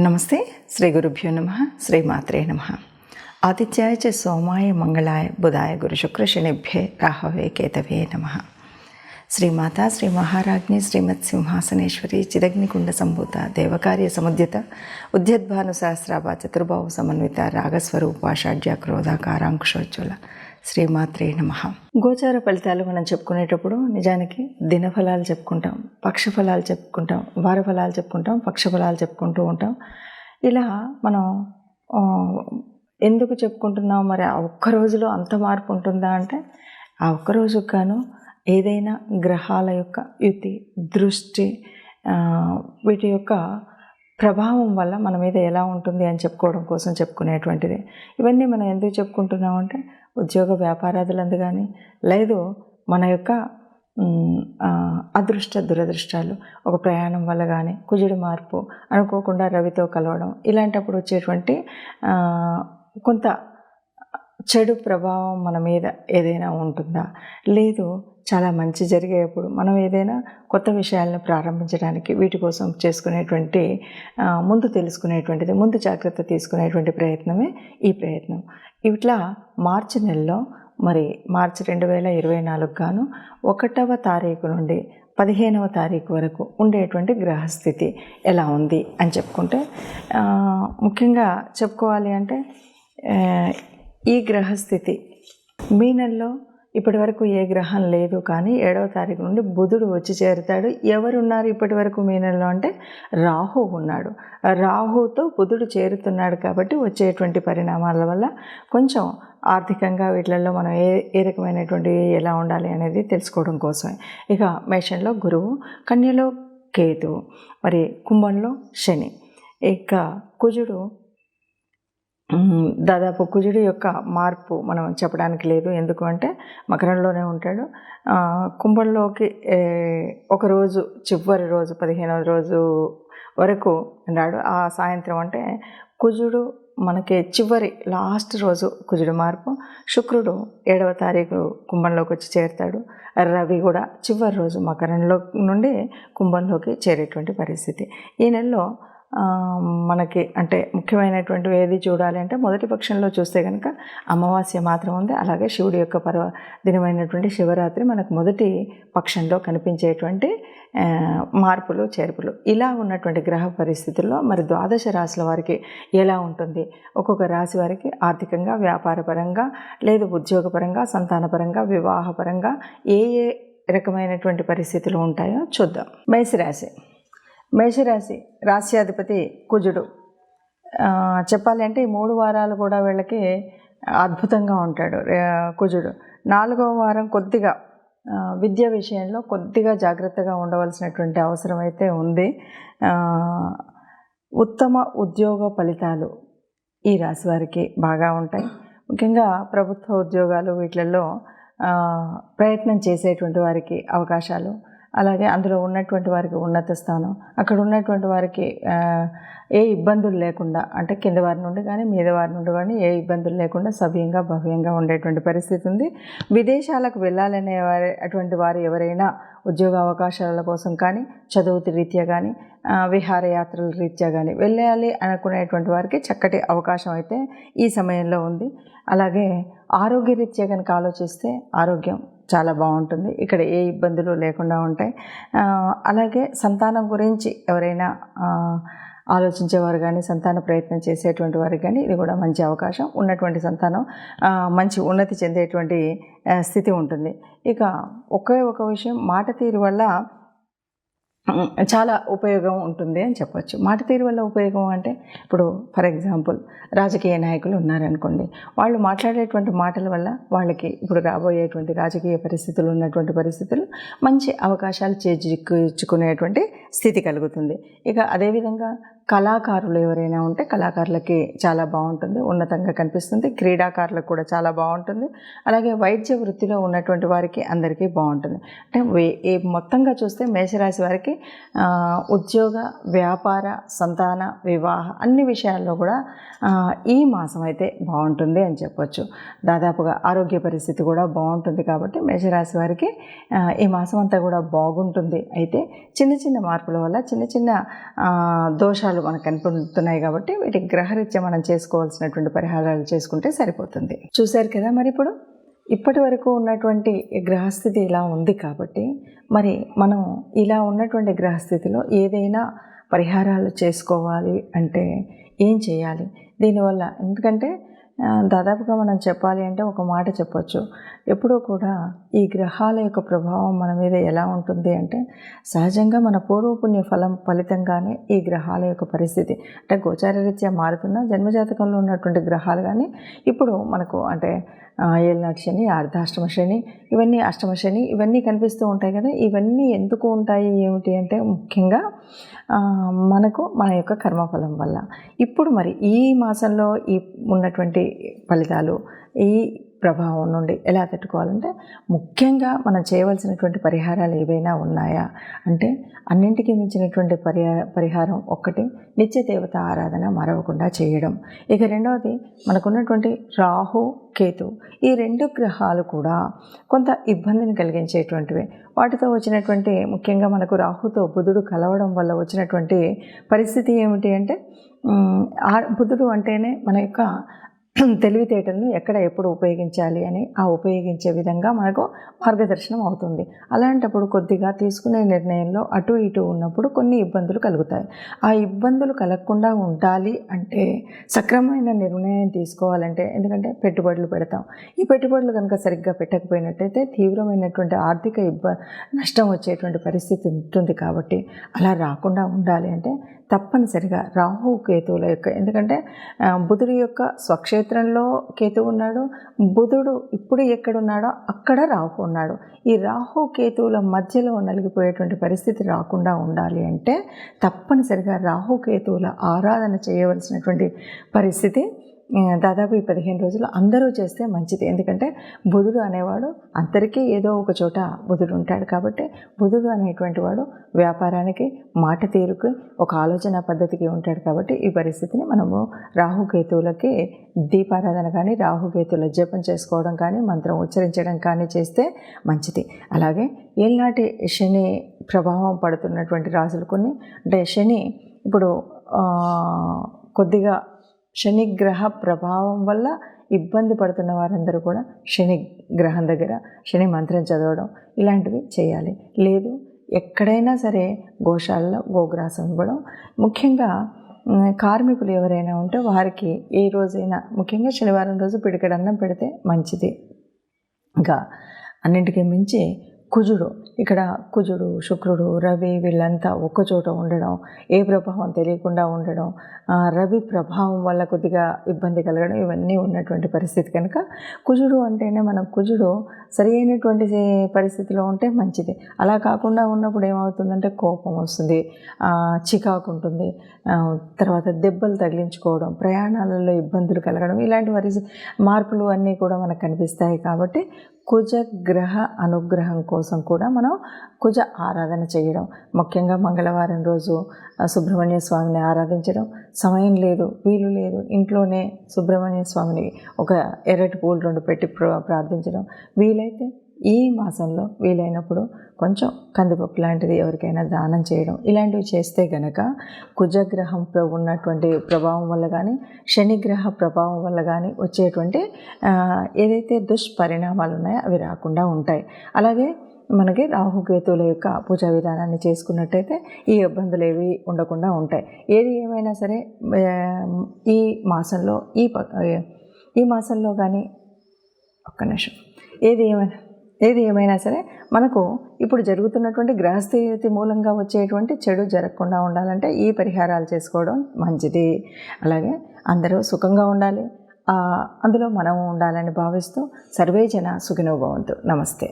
నమస్తే. శ్రీ గురుభ్యో నమ. శ్రీమాత్రే నమ. ఆదిత్యాయ చ సోమాయ మంగళాయ బుధాయ గురు శుక్ర శనిభ్యే రాహవే కేతవే నమ. శ్రీమాత శ్రీ మహారాజ్ఞి శ్రీమత్ సింహాసనేశ్వరి చిదగ్నికుండ సంభూత దేవకార్య సముద్యత ఉద్యద్భాను సహస్రాభ చతుర్భావ సమన్విత రాగస్వరూపాషాఢ్య క్రోధాకారాంకుశోజ్వల శ్రీమాత్రే నమ. గోచార ఫలితాలు మనం చెప్పుకునేటప్పుడు నిజానికి దినఫలాలు చెప్పుకుంటాం, పక్షఫలాలు చెప్పుకుంటాం, వార ఫలాలు చెప్పుకుంటాం, పక్షఫలాలు చెప్పుకుంటూ ఉంటాం. ఇలా మనం ఎందుకు చెప్పుకుంటున్నాం? మరి ఆ ఒక్క రోజులో అంత మార్పు ఉంటుందా అంటే, ఆ ఒక్క రోజుకు గాను ఏదైనా గ్రహాల యొక్క యుతి, దృష్టి, వీటి యొక్క ప్రభావం వల్ల మన మీద ఎలా ఉంటుంది అని చెప్పుకోవడం కోసం చెప్పుకునేటువంటిది. ఇవన్నీ మనం ఎందుకు చెప్పుకుంటున్నామంటే, ఉద్యోగ వ్యాపారాదులందు కానీ, లేదు మన యొక్క అదృష్ట దురదృష్టాలు, ఒక ప్రయాణం వల్ల కానీ, కుజుడి మార్పు, అనుకోకుండా రవితో కలవడం, ఇలాంటప్పుడు వచ్చేటువంటి కొంత చెడు ప్రభావం మన మీద ఏదైనా ఉంటుందా, లేదు చాలా మంచి జరిగేప్పుడు మనం ఏదైనా కొత్త విషయాలను ప్రారంభించడానికి వీటి కోసం చేసుకునేటువంటి ముందు తెలుసుకునేటువంటిది, ముందు జాగ్రత్త తీసుకునేటువంటి ప్రయత్నమే ఈ ప్రయత్నం. ఇట్లా మార్చి నెలలో మరి మార్చి 2024 గాను 1వ తారీఖు నుండి 15వ తారీఖు వరకు ఉండేటువంటి గ్రహస్థితి ఎలా ఉంది అని చెప్పుకుంటే, ముఖ్యంగా చెప్పుకోవాలి అంటే ఈ గ్రహస్థితి మీ నెలలో ఇప్పటి వరకు ఏ గ్రహం లేదు, కానీ 7వ తారీఖు నుండి బుధుడు వచ్చి చేరుతాడు. ఎవరున్నారు ఇప్పటి వరకు మీ నెలలో అంటే రాహు ఉన్నాడు. రాహుతో బుధుడు చేరుతున్నాడు కాబట్టి వచ్చేటువంటి పరిణామాల వల్ల కొంచెం ఆర్థికంగా వీటిలలో మనం ఏ రకమైనటువంటి ఎలా ఉండాలి అనేది తెలుసుకోవడం కోసమే. ఇక మేషంలో గురువు, కన్యలో కేతువు, మరి కుంభంలో శని, ఇక కుజుడు దాదాపు కుజుడి యొక్క మార్పు మనం చెప్పడానికి లేదు. ఎందుకు అంటే మకరంలోనే ఉంటాడు. కుంభంలోకి ఒకరోజు చివరి రోజు 15వ రోజు వరకు ఉన్నాడు. ఆ సాయంత్రం అంటే కుజుడు మనకి చివరి లాస్ట్ రోజు కుజుడు మార్పు. శుక్రుడు 7వ తారీఖు కుంభంలోకి వచ్చి చేరుతాడు. రవి కూడా చివరి రోజు మకరంలో నుండి కుంభంలోకి చేరేటువంటి పరిస్థితి. ఈ నెలలో మనకి అంటే ముఖ్యమైనటువంటివి ఏది చూడాలి అంటే, మొదటి పక్షంలో చూస్తే కనుక అమావాస్య మాత్రం ఉంది. అలాగే శివుడి యొక్క దినమైనటువంటి శివరాత్రి మనకు మొదటి పక్షంలో కనిపించేటువంటి మార్పులు చేర్పులు. ఇలా ఉన్నటువంటి గ్రహ పరిస్థితుల్లో మరి ద్వాదశ రాశుల వారికి ఎలా ఉంటుంది, ఒక్కొక్క రాశి వారికి ఆర్థికంగా, వ్యాపారపరంగా, లేదు ఉద్యోగపరంగా, సంతానపరంగా, వివాహపరంగా ఏ రకమైనటువంటి పరిస్థితులు ఉంటాయో చూద్దాం. మేషరాశి రాశ్యాధిపతి కుజుడు. చెప్పాలి అంటే ఈ 3 వారాలు కూడా వీళ్ళకి అద్భుతంగా ఉంటాడు కుజుడు. 4వ వారం కొద్దిగా విద్య విషయంలో కొద్దిగా జాగ్రత్తగా ఉండవలసినటువంటి అవసరం అయితే ఉంది. ఉత్తమ ఉద్యోగ ఫలితాలు ఈ రాశి వారికి బాగా ఉంటాయి. ముఖ్యంగా ప్రభుత్వ ఉద్యోగాలు వీటిలలో ప్రయత్నం చేసేటువంటి వారికి అవకాశాలు, అలాగే అందులో ఉన్నటువంటి వారికి ఉన్నత స్థానం, అక్కడ ఉన్నటువంటి వారికి ఏ ఇబ్బందులు లేకుండా, అంటే కింద వారి నుండి కానీ మీద వారి నుండి కానీ ఏ ఇబ్బందులు లేకుండా సవ్యంగా భవ్యంగా ఉండేటువంటి పరిస్థితి ఉంది. విదేశాలకు వెళ్ళాలనే అటువంటి వారు ఎవరైనా ఉద్యోగ అవకాశాల కోసం కానీ, చదువు రీత్యా కానీ, విహారయాత్రల రీత్యా కానీ వెళ్ళాలి అనుకునేటువంటి వారికి చక్కటి అవకాశం అయితే ఈ సమయంలో ఉంది. అలాగే ఆరోగ్య రీత్యా కనుక ఆలోచిస్తే ఆరోగ్యం చాలా బాగుంటుంది. ఇక్కడ ఏ ఇబ్బందులు లేకుండా ఉంటాయి. అలాగే సంతానం గురించి ఎవరైనా ఆలోచించేవారు కానీ, సంతాన ప్రయత్నం చేసేటువంటి వారికి కానీ ఇది కూడా మంచి అవకాశం. ఉన్నటువంటి సంతానం మంచి ఉన్నతి చెందేటువంటి స్థితి ఉంటుంది. ఇక ఒక విషయం, మాట తీరు వల్ల చాలా ఉపయోగం ఉంటుంది అని చెప్పచ్చు. మాట తీరు వల్ల ఉపయోగం అంటే, ఇప్పుడు ఫర్ ఎగ్జాంపుల్ రాజకీయ నాయకులు ఉన్నారనుకోండి, వాళ్ళు మాట్లాడేటువంటి మాటల వల్ల వాళ్ళకి ఇప్పుడు రాబోయేటువంటి రాజకీయ పరిస్థితులు ఉన్నటువంటి పరిస్థితులు మంచి అవకాశాలు చేజిక్కించుకునేటువంటి స్థితి కలుగుతుంది. ఇక అదేవిధంగా కళాకారులు ఎవరైనా ఉంటే కళాకారులకి చాలా బాగుంటుంది, ఉన్నతంగా కనిపిస్తుంది. క్రీడాకారులకు కూడా చాలా బాగుంటుంది. అలాగే వైద్య వృత్తిలో ఉన్నటువంటి వారికి అందరికీ బాగుంటుంది. అంటే మొత్తంగా చూస్తే మేషరాశి వారికి ఉద్యోగ, వ్యాపార, సంతాన, వివాహ అన్ని విషయాల్లో కూడా ఈ మాసం అయితే బాగుంటుంది అని చెప్పొచ్చు. దాదాపుగా ఆరోగ్య పరిస్థితి కూడా బాగుంటుంది కాబట్టి మేషరాశి వారికి ఈ మాసం అంతా కూడా బాగుంటుంది. అయితే చిన్న చిన్న మార్పుల వల్ల చిన్న చిన్న దోషాలు మనకు కనిపిస్తున్నాయి కాబట్టి వీటి గ్రహరీత్యా మనం చేసుకోవాల్సినటువంటి పరిహారాలు చేసుకుంటే సరిపోతుంది. చూశారు కదా, మరి ఇప్పటి వరకు ఉన్నటువంటి గ్రహస్థితి ఇలా ఉంది కాబట్టి మరి మనం ఇలా ఉన్నటువంటి గ్రహస్థితిలో ఏదైనా పరిహారాలు చేసుకోవాలి అంటే ఏం చేయాలి దీనివల్ల? ఎందుకంటే దాదాపుగా మనం చెప్పాలి అంటే ఒక మాట చెప్పొచ్చు, ఎప్పుడూ కూడా ఈ గ్రహాల యొక్క ప్రభావం మన మీద ఎలా ఉంటుంది అంటే సహజంగా మన పూర్వపుణ్య ఫలితంగానే ఈ గ్రహాల యొక్క పరిస్థితి అంటే గోచారరీత్యా మారుతున్న జన్మజాతకంలో ఉన్నటువంటి గ్రహాలు కానీ ఇప్పుడు మనకు అంటే ఏళ్ళనాటి శని, అర్ధాష్టమ శని, ఇవన్నీ అష్టమ శని ఇవన్నీ కనిపిస్తూ ఉంటాయి కదా. ఇవన్నీ ఎందుకు ఉంటాయి ఏమిటి అంటే ముఖ్యంగా మనకు మన యొక్క కర్మఫలం వల్ల. ఇప్పుడు మరి ఈ మాసంలో ఈ ఉన్నటువంటి ఫలితాలు ఈ ప్రభావం నుండి ఎలా తట్టుకోవాలంటే ముఖ్యంగా మనం చేయవలసినటువంటి పరిహారాలు ఏవైనా ఉన్నాయా అంటే అన్నింటికీ మించినటువంటి పరిహారం ఒక్కటి నిత్య దేవత ఆరాధన మరవకుండా చేయడం. ఇక రెండవది మనకున్నటువంటి రాహు, కేతు ఈ రెండు గ్రహాలు కూడా కొంత ఇబ్బందిని కలిగించేటువంటివి. వాటితో వచ్చినటువంటి ముఖ్యంగా మనకు రాహుతో బుధుడు కలవడం వల్ల వచ్చినటువంటి పరిస్థితి ఏమిటి అంటే బుధుడు అంటేనే మన యొక్క తెలివితేటలను ఎక్కడ ఎప్పుడు ఉపయోగించాలి అని ఆ ఉపయోగించే విధంగా మనకు మార్గదర్శనం అవుతుంది. అలాంటప్పుడు కొద్దిగా తీసుకునే నిర్ణయంలో అటు ఇటు ఉన్నప్పుడు కొన్ని ఇబ్బందులు కలుగుతాయి. ఆ ఇబ్బందులు కలగకుండా ఉండాలి అంటే సక్రమమైన నిర్ణయం తీసుకోవాలంటే, ఎందుకంటే పెట్టుబడులు పెడతాం, ఈ పెట్టుబడులు కనుక సరిగ్గా పెట్టకపోయినట్టయితే తీవ్రమైనటువంటి ఆర్థిక నష్టం వచ్చేటువంటి పరిస్థితి ఉంటుంది. కాబట్టి అలా రాకుండా ఉండాలి అంటే తప్పనిసరిగా రాహు కేతువుల యొక్క, ఎందుకంటే బుధుడి యొక్క స్వక్షేత్రంలో కేతువు ఉన్నాడు, బుధుడు ఇప్పుడు ఎక్కడున్నాడో అక్కడ రాహు ఉన్నాడు. ఈ రాహు కేతువుల మధ్యలో నలిగిపోయేటువంటి పరిస్థితి రాకుండా ఉండాలి అంటే తప్పనిసరిగా రాహు కేతువుల ఆరాధన చేయవలసినటువంటి పరిస్థితి దాదాపు ఈ 15 రోజులు అందరూ చేస్తే మంచిది. ఎందుకంటే బుధుడు అనేవాడు అందరికీ ఏదో ఒక చోట బుధుడు ఉంటాడు. కాబట్టి బుధుడు అనేటువంటి వాడు వ్యాపారానికి, మాట తీరుకు, ఒక ఆలోచన పద్ధతికి ఉంటాడు. కాబట్టి ఈ పరిస్థితిని మనము రాహుకేతువులకి దీపారాధన కానీ, రాహుకేతువుల జపం చేసుకోవడం కానీ, మంత్రం ఉచ్చరించడం కానీ చేస్తే మంచిది. అలాగే ఏళ్ళనాటి శని ప్రభావం పడుతున్నటువంటి రాశులు కొన్ని, అంటే శని ఇప్పుడు కొద్దిగా శనిగ్రహ ప్రభావం వల్ల ఇబ్బంది పడుతున్న వారందరూ కూడా శని గ్రహం దగ్గర శని మంత్రం చదవడం ఇలాంటివి చేయాలి. లేదు ఎక్కడైనా సరే గోశాలలో గోగ్రాసం ఇవ్వడం. ముఖ్యంగా కార్మికులు ఎవరైనా ఉంటే వారికి ఏ రోజైనా ముఖ్యంగా శనివారం రోజు పిడికెడన్నం పెడితే మంచిది. ఇంకా అన్నింటికీ మించి ఇక్కడ కుజుడు, శుక్రుడు, రవి వీళ్ళంతా ఒక్కచోట ఉండడం, ఏ ప్రభావం తెలియకుండా ఉండడం, రవి ప్రభావం వల్ల కొద్దిగా ఇబ్బంది కలగడం ఇవన్నీ ఉన్నటువంటి పరిస్థితి కనుక కుజుడు అంటేనే మనం కుజుడు సరి అయినటువంటి పరిస్థితిలో ఉంటే మంచిది. అలా కాకుండా ఉన్నప్పుడు ఏమవుతుందంటే కోపం వస్తుంది, చికాకు ఉంటుంది, తర్వాత దెబ్బలు తగిలించుకోవడం, ప్రయాణాలలో ఇబ్బందులు కలగడం ఇలాంటి మార్పులు అన్నీ కూడా మనకు కనిపిస్తాయి. కాబట్టి కుజ గ్రహ అనుగ్రహం కోసం కూడా మనం కుజ ఆరాధన చేయడం, ముఖ్యంగా మంగళవారం రోజు సుబ్రహ్మణ్య స్వామిని ఆరాధించడం. సమయం లేదు, వీలు లేదు, ఇంట్లోనే సుబ్రహ్మణ్య స్వామిని ఒక ఎర్రటి పూలు 2 పెట్టి ప్రార్థించడం. వీలైతే ఈ మాసంలో వీలైనప్పుడు కొంచెం కందిపప్పు లాంటిది ఎవరికైనా దానం చేయడం ఇలాంటివి చేస్తే గనక కుజగ్రహం ఉన్నటువంటి ప్రభావం వల్ల కానీ, శనిగ్రహ ప్రభావం వల్ల కానీ వచ్చేటువంటి ఏదైతే దుష్పరిణామాలు ఉన్నాయో అవి రాకుండా ఉంటాయి. అలాగే మనకి రాహుకేతువుల యొక్క పూజా విధానాన్ని చేసుకున్నట్టయితే ఈ ఇబ్బందులు ఏవి ఉండకుండా ఉంటాయి. ఏది ఏమైనా సరే ఈ మాసంలో కానీ ఒక్క నిమిషం ఏది ఏమైనా సరే మనకు ఇప్పుడు జరుగుతున్నటువంటి గ్రహస్థితి మూలంగా వచ్చేటువంటి చెడు జరగకుండా ఉండాలంటే ఈ పరిహారాలు చేసుకోవడం మంచిది. అలాగే అందరూ సుఖంగా ఉండాలి, అందులో మనము ఉండాలని భావిస్తూ సర్వే జన సుఖినో భవంతు. నమస్తే.